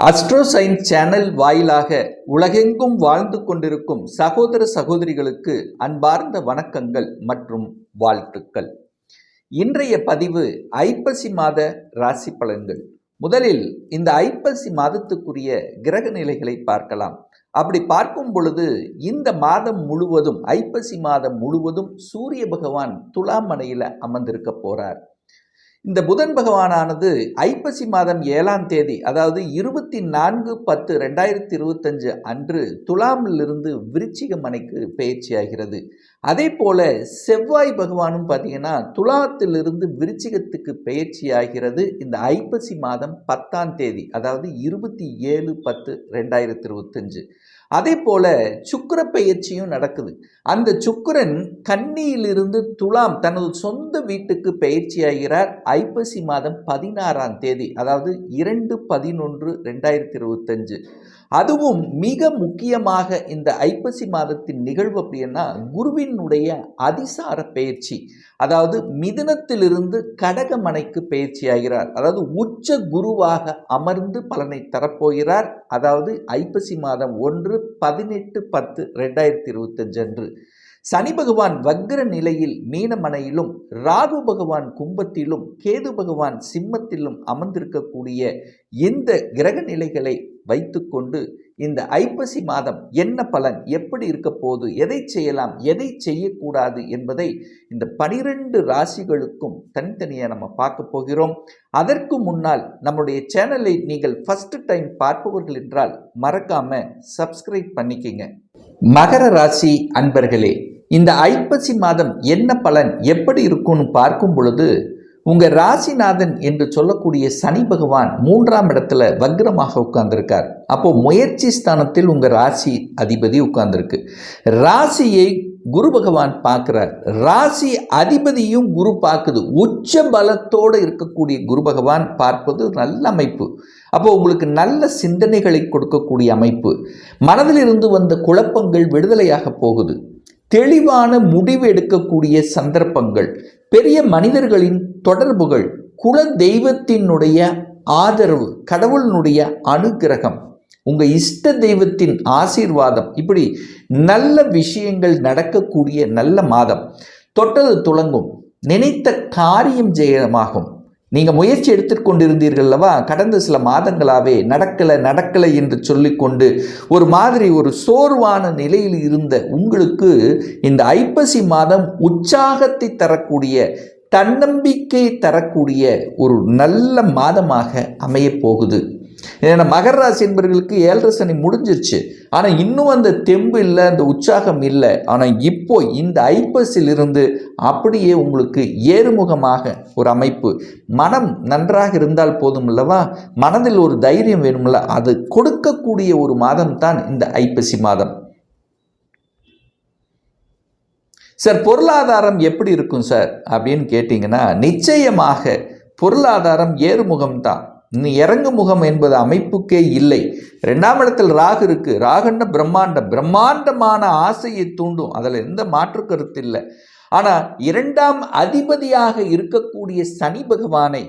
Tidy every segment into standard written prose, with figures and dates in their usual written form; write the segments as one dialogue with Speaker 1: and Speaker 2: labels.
Speaker 1: Astro science channel வாயிலாக உலகெங்கும் வாழ்ந்து கொண்டிருக்கும் சகோதர சகோதரிகளுக்கு அன்பார்ந்த வணக்கங்கள் மற்றும் வாழ்த்துக்கள். இன்றைய பதிவு ஐப்பசி மாத ராசி பலன்கள். முதலில் இந்த ஐப்பசி மாதத்துக்குரிய கிரக நிலைகளை பார்க்கலாம். அப்படி பார்க்கும் பொழுது இந்த மாதம் முழுவதும் ஐப்பசி மாதம் முழுவதும் சூரிய பகவான் துலாம் மனையில் அமர்ந்திருக்க போறார். இந்த புதன் பகவானானது ஐப்பசி மாதம் 7ஆம் தேதி, அதாவது 24/10/2025 அன்று துலாமிலிருந்து விருச்சிக மனைக்கு பெயர்ச்சியாகிறது. அதே போல செவ்வாய் பகவானும் பார்த்தீங்கன்னா துலாத்திலிருந்து விருச்சிகத்துக்கு பெயர்ச்சியாகிறது இந்த ஐப்பசி மாதம் 10ஆம் தேதி, அதாவது 27/10/2025. அதே போல சுக்கிர பெயர்ச்சியும் நடக்குது. அந்த சுக்கிரன் கன்னியிலிருந்து துலாம் தனது சொந்த வீட்டுக்கு பெயர்ச்சியாகிறார் ஐப்பசி மாதம் 16ஆம் தேதி, அதாவது 2/11/2025. அதுவும் மிக முக்கியமாக இந்த ஐப்பசி மாதத்தின் நிகழ்வு அப்படின்னா குருவினுடைய அதிசார பெயர்ச்சி, அதாவது மிதுனத்திலிருந்து கடகமனைக்கு பெயர்ச்சியாகிறார். அதாவது உச்ச குருவாக அமர்ந்து பலனை தரப்போகிறார். அதாவது ஐப்பசி மாதம் 1/18/10/2025 அன்று சனி பகவான் வக்ர நிலையில் மீனமனையிலும், ராகு பகவான் கும்பத்திலும், கேது பகவான் சிம்மத்திலும் அமர்ந்திருக்கக்கூடிய இந்த கிரக நிலைகளை வைத்துக்கொண்டு இந்த ஐப்பசி மாதம் என்ன பலன், எப்படி இருக்க போது, எதை செய்யலாம், எதை செய்யக்கூடாது என்பதை இந்த 12 ராசிகளுக்கும் தனித்தனியாக நம்ம பார்க்க போகிறோம். அதற்கு முன்னால் நம்முடைய சேனலை நீங்கள் ஃபர்ஸ்ட் டைம் பார்ப்பவர்கள் என்றால் மறக்காம சப்ஸ்கிரைப் பண்ணிக்கங்க. மகர ராசி அன்பர்களே, இந்த ஐப்பசி மாதம் என்ன பலன் எப்படி இருக்கும்னு பார்க்கும் பொழுது உங்கள் ராசிநாதன் என்று சொல்லக்கூடிய சனி பகவான் 3ஆம் இடத்துல வக்ரமாக உட்கார்ந்துருக்கார். அப்போ முயற்சி ஸ்தானத்தில் உங்கள் ராசி அதிபதி உட்கார்ந்துருக்கு. ராசியை குரு பகவான் பார்க்கிறார். ராசி அதிபதியும் குரு பார்க்குது. உச்ச பலத்தோடு இருக்கக்கூடிய குரு பகவான் பார்ப்பது நல்ல அமைப்பு. அப்போ உங்களுக்கு நல்ல சிந்தனைகளை கொடுக்கக்கூடிய அமைப்பு. மனதில் இருந்து வந்த குழப்பங்கள் விடுதலையாக போகுது. தெளிவான முடிவு எடுக்கக்கூடிய சந்தர்ப்பங்கள், பெரிய மனிதர்களின் தொடர்புகள், குல தெய்வத்தினுடைய ஆதரவு, கடவுளினுடைய அனுகிரகம், உங்கள் இஷ்ட தெய்வத்தின் ஆசீர்வாதம், இப்படி நல்ல விஷயங்கள் நடக்கக்கூடிய நல்ல மாதம். தொட்டது துலங்கும், நினைத்த காரியம் ஜெயமாகும். நீங்கள் முயற்சி எடுத்துக்கொண்டிருந்தீர்கள் அல்லவா, கடந்த சில மாதங்களாகவே நடக்கலை என்று சொல்லிக்கொண்டு ஒரு மாதிரி ஒரு சோர்வான நிலையில் இருந்த உங்களுக்கு இந்த ஐப்பசி மாதம் உற்சாகத்தை தரக்கூடிய, தன்னம்பிக்கை தரக்கூடிய ஒரு நல்ல மாதமாக அமையப் போகுது. ஏன்னா மகர ராசி என்பவர்களுக்கு 7.5 சனி முடிஞ்சிருச்சு. ஆனால் இன்னும் அந்த தெம்பு இல்லை, அந்த உற்சாகம் இல்லை. ஆனால் இப்போ இந்த ஐப்பசிலிருந்து அப்படியே உங்களுக்கு ஏறுமுகமாக ஒரு அமைப்பு. மனம் நன்றாக இருந்தால் போதும் அல்லவா, மனதில் ஒரு தைரியம் வேணும்ல, அது கொடுக்கக்கூடிய ஒரு மாதம் தான் இந்த ஐப்பசி மாதம். சார் பொருளாதாரம் எப்படி இருக்கும் சார் அப்படின்னு கேட்டிங்கன்னா, நிச்சயமாக பொருளாதாரம் ஏறுமுகம்தான், இறங்கு முகம் என்பது அமைப்புக்கே இல்லை. 2ஆம் இடத்தில் ராகு இருக்கு. ராகுன்னா பிரம்மாண்டமான ஆசையை தூண்டும், அதில் எந்த மாற்று கருத்து இல்லை. ஆனால் 2ஆம் அதிபதியாக இருக்கக்கூடிய சனி பகவானை,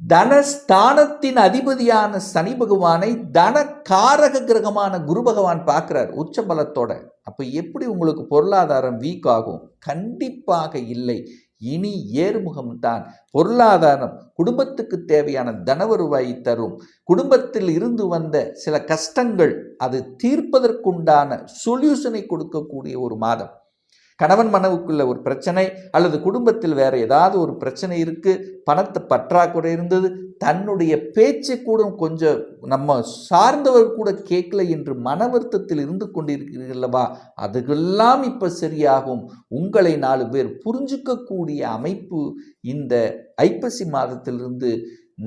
Speaker 1: தனஸ்தானத்தின் அதிபதியான சனி பகவானை தன காரக கிரகமான குரு பகவான் பார்க்கிறார் உச்ச பலத்தோட. அப்போ எப்படி உங்களுக்கு பொருளாதாரம் வீக் ஆகும்? கண்டிப்பாக இல்லை. இனி ஏறுமுகம்தான். பொருளாதாரம் குடும்பத்துக்கு தேவையான தனவருவாயை தரும். குடும்பத்தில் இருந்து வந்த சில கஷ்டங்கள் அது தீர்ப்பதற்குண்டான சொல்யூஷனை கொடுக்கக்கூடிய ஒரு மாதம். கணவன் மனைவிக்குள்ள ஒரு பிரச்சனை அல்லது குடும்பத்தில் வேற ஏதாவது ஒரு பிரச்சனை இருக்கு, பணத்தை பற்றாக்குறை இருந்தது, தன்னுடைய பேச்சு கூட கொஞ்சம் நம்ம சார்ந்தவர் கூட கேட்கல என்று மன வருத்தத்தில் இருந்து கொண்டிருக்கிறீர்களவா, அதுக்கெல்லாம் இப்போ சரியாகும். உங்களை 4 பேர் புரிஞ்சுக்கக்கூடிய அமைப்பு இந்த ஐப்பசி மாதத்திலிருந்து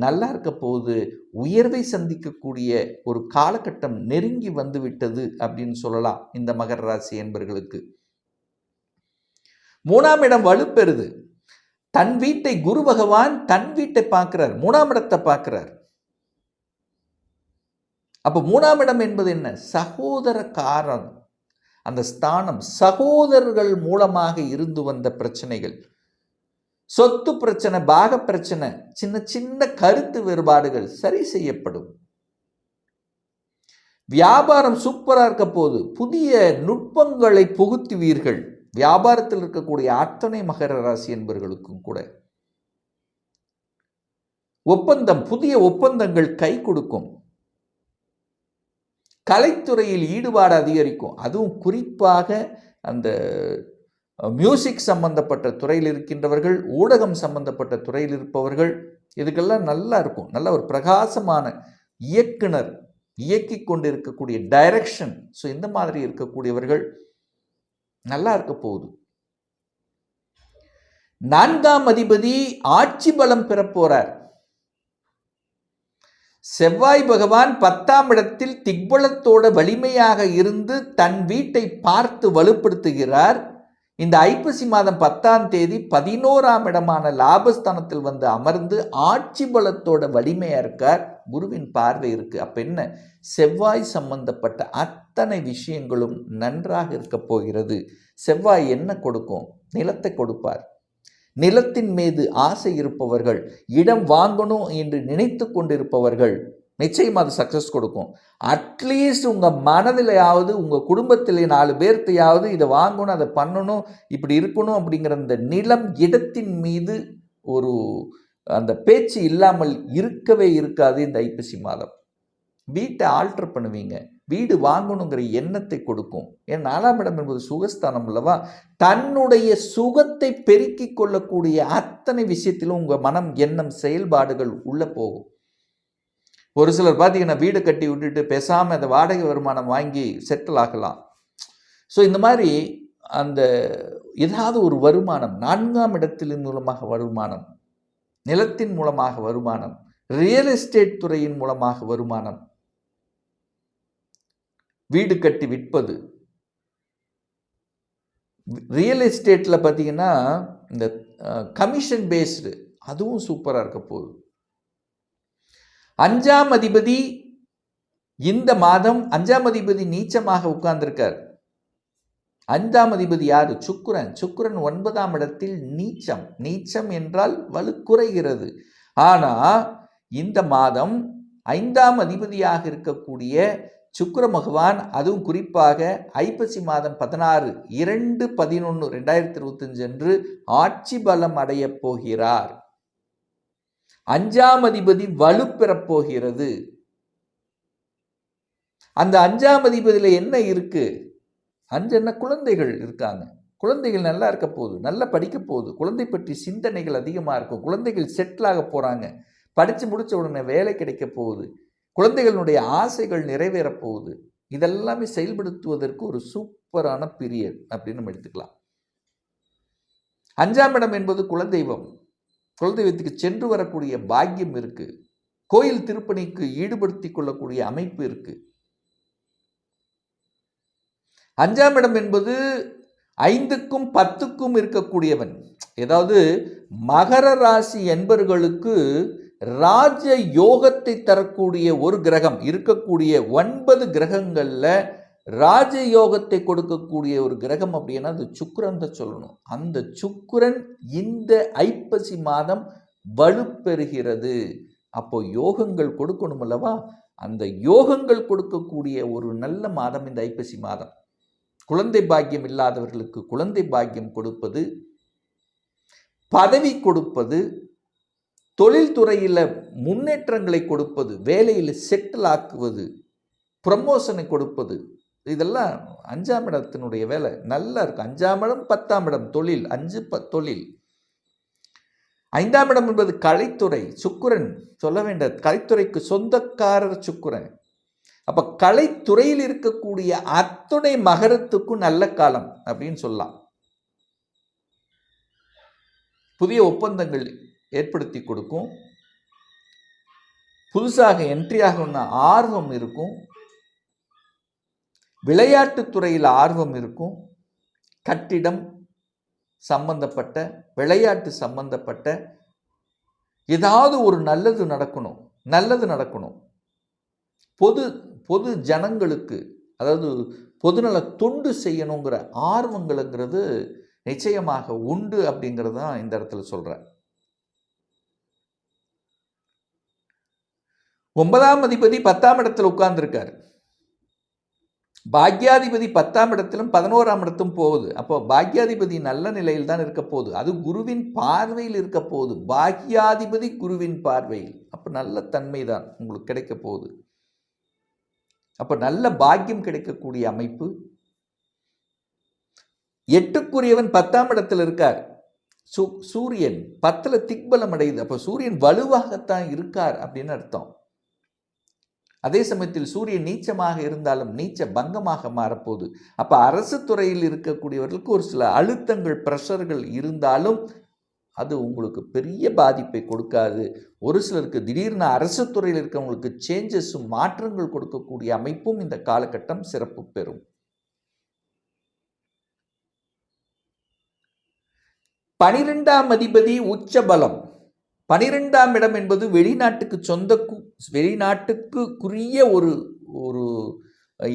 Speaker 1: நல்லா இருக்க போது. உயர்வை சந்திக்கக்கூடிய ஒரு காலகட்டம் நெருங்கி வந்து விட்டது அப்படின்னு சொல்லலாம் இந்த மகர ராசி என்பவர்களுக்கு. 3ஆம் இடம் வலுப்பெறுது. தன் வீட்டை குரு பகவான் தன் வீட்டை பார்க்கிறார், 3ஆம் இடத்தை பார்க்கிறார். அப்போ 3ஆம் இடம் என்பது என்ன? சகோதர காரம். அந்த ஸ்தானம் சகோதரர்கள் மூலமாக இருந்து வந்த பிரச்சனைகள், சொத்து பிரச்சனை, பாக பிரச்சனை, சின்ன சின்ன கருத்து வேறுபாடுகள் சரி செய்யப்படும். வியாபாரம் சூப்பராக இருக்க போது. புதிய நுட்பங்களை புகுத்துவீர்கள். வியாபாரத்தில் இருக்கக்கூடிய அத்தனை மகர ராசி என்பவர்களுக்கும் கூட புதிய ஒப்பந்தங்கள் கை கொடுக்கும். கலைத்துறையில் ஈடுபாடு அதிகரிக்கும். அதுவும் குறிப்பாக அந்த மியூசிக் சம்பந்தப்பட்ட துறையில் இருக்கின்றவர்கள், ஊடகம் சம்பந்தப்பட்ட துறையில் இருப்பவர்கள், இதுக்கெல்லாம் நல்லா இருக்கும். நல்ல ஒரு பிரகாசமான இயக்குனர் இயக்கி கொண்டு இருக்கக்கூடிய டைரக்ஷன், ஸோ இந்த மாதிரி இருக்கக்கூடியவர்கள் நல்லா இருக்க போகுது. 4ஆம் அதிபதி ஆட்சி பலம் பெற போறார். செவ்வாய் பகவான் 10ஆம் இடத்தில் திக்பலத்தோட வலிமையாக இருந்து தன் வீட்டை பார்த்து வலுப்படுத்துகிறார். இந்த ஐப்பசி மாதம் 10ஆம் தேதி 11ஆம் இடமான லாபஸ்தானத்தில் வந்து அமர்ந்து ஆட்சி பலத்தோட வலிமையா இருக்கார். குருவின் பார்வை இருக்கு. அப்ப என்ன, செவ்வாய் சம்பந்தப்பட்ட அத்தனை விஷயங்களும் நன்றாக இருக்க போகிறது. செவ்வாய் என்ன கொடுக்கும்? நிலத்தை கொடுப்பார். நிலத்தின் மீது ஆசை இருப்பவர்கள், இடம் வாங்கணும் என்று நினைத்து கொண்டிருப்பவர்கள் நிச்சயம் அது சக்சஸ் கொடுக்கும். அட்லீஸ்ட் உங்கள் மனதிலையாவது, உங்கள் குடும்பத்தில் 4 பேர்த்தையாவது இதை வாங்கணும், அதை பண்ணணும், இப்படி இருக்கணும் அப்படிங்கிற அந்த நிலம் இடத்தின் மீது ஒரு அந்த பேச்சு இல்லாமல் இருக்கவே இருக்காது. இந்த ஐப்பசி மாதம் வீட்டை ஆல்டர் பண்ணுவீங்க, வீடு வாங்கணுங்கிற எண்ணத்தை கொடுக்கும். ஏன் 4ஆம் இடம் என்பது சுகஸ்தானம் அல்லவா? தன்னுடைய சுகத்தை பெருக்கிக் கொள்ளக்கூடிய அத்தனை விஷயத்திலும் உங்கள் மனம், எண்ணம், செயல்பாடுகள் உள்ள போகும். ஒரு சிலர் பார்த்தீங்கன்னா வீடு கட்டி விட்டுட்டு பேசாமல் அந்த வாடகை வருமானம் வாங்கி செட்டில் ஆகலாம். ஸோ இந்த மாதிரி அந்த ஏதாவது ஒரு வருமானம், 4ஆம் இடத்தின் மூலமாக வருமானம், நிலத்தின் மூலமாக வருமானம், ரியல் எஸ்டேட் துறையின் மூலமாக வருமானம், வீடு கட்டி விற்பது, ரியல் எஸ்டேட்டில் பார்த்தீங்கன்னா இந்த கமிஷன் பேஸ்டு, அதுவும் சூப்பராக இருக்க போகுது. 5ஆம் அதிபதி இந்த மாதம் 5ஆம் அதிபதி நீச்சமாக உட்கார்ந்திருக்கார். 5ஆம் அதிபதி யாரு? சுக்கிரன். சுக்கிரன் 9ஆம் இடத்தில் நீச்சம். நீச்சம் என்றால் வலு குறைகிறது. ஆனா இந்த மாதம் 5ஆம் அதிபதியாக இருக்கக்கூடிய சுக்கிர பகவான், அதுவும் குறிப்பாக ஐப்பசி மாதம் 16/2/11/2025 அன்று ஆட்சி பலம் அடைய போகிறார். 5ஆம் அதிபதி வலு பெறப் போகிறது. அந்த 5ஆம் அதிபதியில என்ன இருக்கு? 5 என்ன, குழந்தைகள் இருக்காங்க. குழந்தைகள் நல்லா இருக்க போகுது, நல்லா படிக்க போகுது, குழந்தை பற்றி சிந்தனைகள் அதிகமாக இருக்கும். குழந்தைகள் செட்டில் ஆக போறாங்க, படித்து முடிச்ச உடனே வேலை கிடைக்க போகுது, குழந்தைகளுடைய ஆசைகள் நிறைவேற போகுது. இதெல்லாமே செயல்படுத்துவதற்கு ஒரு சூப்பரான பீரியட் அப்படின்னு நம்ம எடுத்துக்கலாம். 5ஆம் இடம் என்பது குலதெய்வம். குலதெய்வத்துக்கு சென்று வரக்கூடிய பாக்கியம் இருக்கு. கோயில் திருப்பணிக்கு ஈடுபடுத்தி கொள்ளக்கூடிய அமைப்பு இருக்கு. 5ஆம் இடம் என்பது 5க்கும் 10க்கும் இருக்கக்கூடியவன். ஏதாவது மகர ராசி என்பர்களுக்கு ராஜ யோகத்தை தரக்கூடிய ஒரு கிரகம், இருக்கக்கூடிய 9 கிரகங்கள்ல ராஜ யோகத்தை கொடுக்கக்கூடிய ஒரு கிரகம் அப்படின்னா அது சுக்கிரன் தான் சொல்லணும். அந்த சுக்கிரன் இந்த ஐப்பசி மாதம் வலுப்பெறுகிறது. அப்போ யோகங்கள் கொடுக்கணும் அல்லவா? அந்த யோகங்கள் கொடுக்கக்கூடிய ஒரு நல்ல மாதம் இந்த ஐப்பசி மாதம். குழந்தை பாக்கியம் இல்லாதவர்களுக்கு குழந்தை பாக்கியம் கொடுப்பது, பதவி கொடுப்பது, தொழில்துறையில் முன்னேற்றங்களை கொடுப்பது, வேலையில் செட்டில் ஆக்குவது, ப்ரமோஷனை கொடுப்பது, இதெல்லாம் 5ஆம் இடத்தினுடைய வேலை நல்லா இருக்கும். 5ஆம் இடம் 10ஆம் இடம் தொழில், 5 தொழில். 5ஆம் இடம் என்பது கலைத்துறை. சுக்கிரன் சொல்ல வேண்டாம், கலைத்துறைக்கு சொந்தக்காரர் சுக்கிரன். அப்ப கலைத்துறையில் இருக்கக்கூடிய அத்துணை மகரத்துக்கும் நல்ல காலம் அப்படின்னு சொல்லலாம். புதிய ஒப்பந்தங்கள் ஏற்படுத்தி கொடுக்கும். புதுசாக என்ட்ரி ஆகணும்னா ஆர்வம் இருக்கும். விளையாட்டுத்துறையில் ஆர்வம் இருக்கும். கட்டிடம் சம்பந்தப்பட்ட, விளையாட்டு சம்பந்தப்பட்ட ஏதாவது ஒரு நல்லது நடக்கணும். பொது ஜனங்களுக்கு, அதாவது பொதுநல தொண்டு செய்யணுங்கிற ஆர்வங்களுங்கிறது நிச்சயமாக உண்டு அப்படிங்கிறது தான் இந்த இடத்துல சொல்றேன். 9ஆம் அதிபதி 10ஆம் இடத்துல உட்கார்ந்துருக்காரு. பாக்யாதிபதி 10ஆம் இடத்திலும் 11ஆம் இடத்தும் போகுது. அப்போ பாக்யாதிபதி நல்ல நிலையில் தான் இருக்க போகுது. அது குருவின் பார்வையில் இருக்க போகுது. பாக்யாதிபதி குருவின் பார்வையில். அப்போ நல்ல தன்மை தான் உங்களுக்கு கிடைக்க போகுது. அப்போ நல்ல பாக்கியம் கிடைக்கக்கூடிய அமைப்பு. 8க்குரியவன் 10ஆம் இடத்தில் இருக்கார். சூரியன் 10ல் திக்பலம் அடையுது. அப்போ சூரியன் வலுவாகத்தான் இருக்கார் அப்படின்னு அர்த்தம். அதே சமயத்தில் சூரியன் நீச்சமாக இருந்தாலும் நீச்ச பங்கமாக மாறப்போகுது. அப்போ அரசு துறையில் இருக்கக்கூடியவர்களுக்கு ஒரு சில அழுத்தங்கள், ப்ரெஷர்கள் இருந்தாலும் அது உங்களுக்கு பெரிய பாதிப்பை கொடுக்காது. ஒரு சிலருக்கு திடீர்னு அரசு துறையில் இருக்கவங்களுக்கு சேஞ்சஸும் மாற்றங்கள் கொடுக்கக்கூடிய அமைப்பும் இந்த காலகட்டம் சிறப்பு பெறும். 12ஆம் அதிபதி உச்சபலம். 12ஆம் இடம் என்பது வெளிநாட்டுக்குரிய ஒரு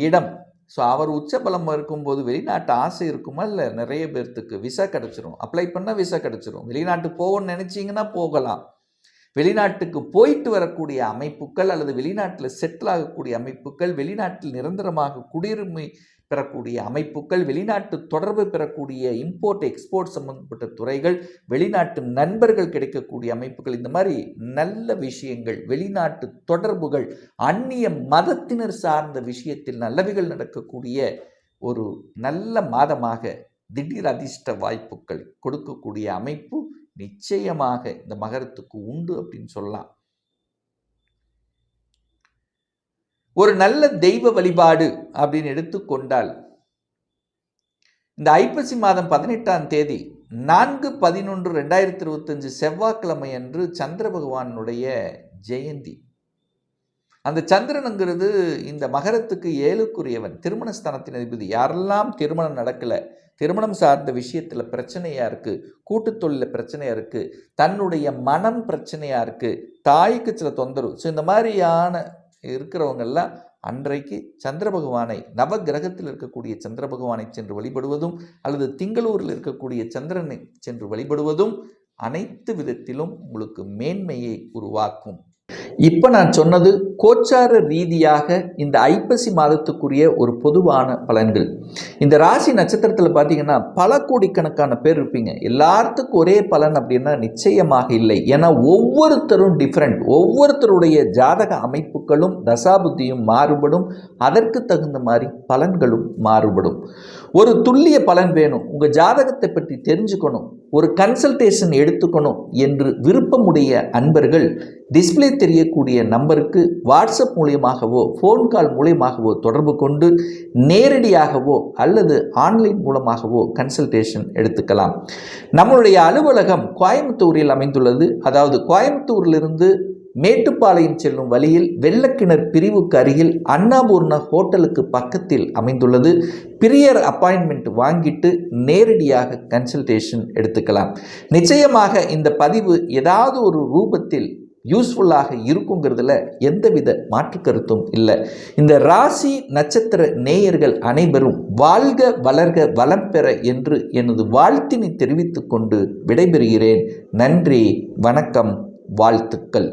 Speaker 1: இடம். ஸோ அவர் உச்சபலம் இருக்கும்போது வெளிநாட்டு ஆசை இருக்குமா? இல்லை, நிறைய பேர்த்துக்கு விசா கிடச்சிரும். அப்ளை பண்ணால் விசா கிடச்சிரும். வெளிநாட்டுக்கு போகணும்னு நினச்சிங்கன்னா போகலாம். வெளிநாட்டுக்கு போயிட்டு வரக்கூடிய அமைப்புகள் அல்லது வெளிநாட்டில் செட்டில் ஆகக்கூடிய அமைப்புகள், வெளிநாட்டில் நிரந்தரமாக குடியுரிமை பெறக்கூடிய அமைப்புகள், வெளிநாட்டு தொடர்பு பெறக்கூடிய இம்போர்ட் எக்ஸ்போர்ட் சம்பந்தப்பட்ட துறைகள், வெளிநாட்டு நண்பர்கள் கிடைக்கக்கூடிய அமைப்புகள், இந்த மாதிரி நல்ல விஷயங்கள், வெளிநாட்டு தொடர்புகள், அந்நிய மதத்தினர் சார்ந்த விஷயத்தில் நல்லவைகள் நடக்கக்கூடிய ஒரு நல்ல மாதமாக திடீர் அதிர்ஷ்ட வாய்ப்புகள் கொடுக்கக்கூடிய அமைப்பு நிச்சயமாக இந்த மகரத்துக்கு உண்டு அப்படின்னு சொல்லலாம். ஒரு நல்ல தெய்வ வழிபாடு அப்படின்னு எடுத்துக்கொண்டால் இந்த ஐப்பசி மாதம் 18ஆம் தேதி 4/11/2025 செவ்வாய்க்கிழமை அன்று சந்திர பகவானுடைய ஜெயந்தி. அந்த சந்திரனுங்கிறது இந்த மகரத்துக்கு 7க்குரியவன், திருமணஸ்தானத்தின் அதிபதி. யாரெல்லாம் திருமணம் நடக்கலை, திருமணம் சார்ந்த விஷயத்தில் பிரச்சனையாக இருக்குது, கூட்டுத் தொழிலில் பிரச்சனையாக இருக்குது, தன்னுடைய மனம் பிரச்சனையாக இருக்குது, தாய்க்கு சில தொந்தரவு, ஸோ இந்த மாதிரியான இருக்கிறவங்கெல்லாம் அன்றைக்கு சந்திர பகவானை, நவ கிரகத்தில் இருக்கக்கூடிய சந்திர பகவானை சென்று வழிபடுவதும் அல்லது திங்களூரில் இருக்கக்கூடிய சந்திரனை சென்று வழிபடுவதும் அனைத்து விதத்திலும் உங்களுக்கு மேன்மையை உருவாக்கும். இப்போ நான் சொன்னது கோச்சார ரீதியாக இந்த ஐப்பசி மாதத்துக்குரிய ஒரு பொதுவான பலன்கள். இந்த ராசி நட்சத்திரத்தில் பார்த்தீங்கன்னா பல கோடிக்கணக்கான பேர் இருப்பீங்க. எல்லாத்துக்கும் ஒரே பலன் அப்படின்னா நிச்சயமாக இல்லை. ஏன்னா ஒவ்வொருத்தரும் டிஃப்ரெண்ட். ஒவ்வொருத்தருடைய ஜாதக அமைப்புகளும் தசாபுத்தியும் மாறுபடும். அதற்கு தகுந்த மாதிரி பலன்களும் மாறுபடும். ஒரு துல்லிய பலன் வேணும், உங்கள் ஜாதகத்தை பற்றி தெரிஞ்சுக்கணும், ஒரு கன்சல்டேஷன் எடுத்துக்கணும் என்று விருப்பமுடைய அன்பர்கள் டிஸ்பிளே தெரியக்கூடிய நம்பருக்கு வாட்ஸ்அப் மூலியமாகவோ ஃபோன் கால் மூலியமாகவோ தொடர்பு கொண்டு நேரடியாகவோ அல்லது ஆன்லைன் மூலமாகவோ கன்சல்டேஷன் எடுத்துக்கலாம். நம்மளுடைய அலுவலகம் கோயம்புத்தூரில் அமைந்துள்ளது. அதாவது கோயம்புத்தூரிலிருந்து மேட்டுப்பாளையம் செல்லும் வழியில் வெள்ளக்கிணர் பிரிவுக்கு அருகில் அன்னபூர்ணா ஹோட்டலுக்கு பக்கத்தில் அமைந்துள்ளது. பிரியர் அப்பாயின்மெண்ட் வாங்கிட்டு நேரடியாக கன்சல்டேஷன் எடுத்துக்கலாம். நிச்சயமாக இந்த பதிவு ஏதாவது ஒரு ரூபத்தில் யூஸ்ஃபுல்லாக இருக்குங்கிறதுல எந்தவித மாற்று கருத்தும் இல்லை. இந்த ராசி நட்சத்திர நேயர்கள் அனைவரும் வாழ்க வளர்க வளம் பெற என்று எனது வாழ்த்தினை தெரிவித்துக் கொண்டு விடைபெறுகிறேன். நன்றி, வணக்கம், வாழ்த்துக்கள்.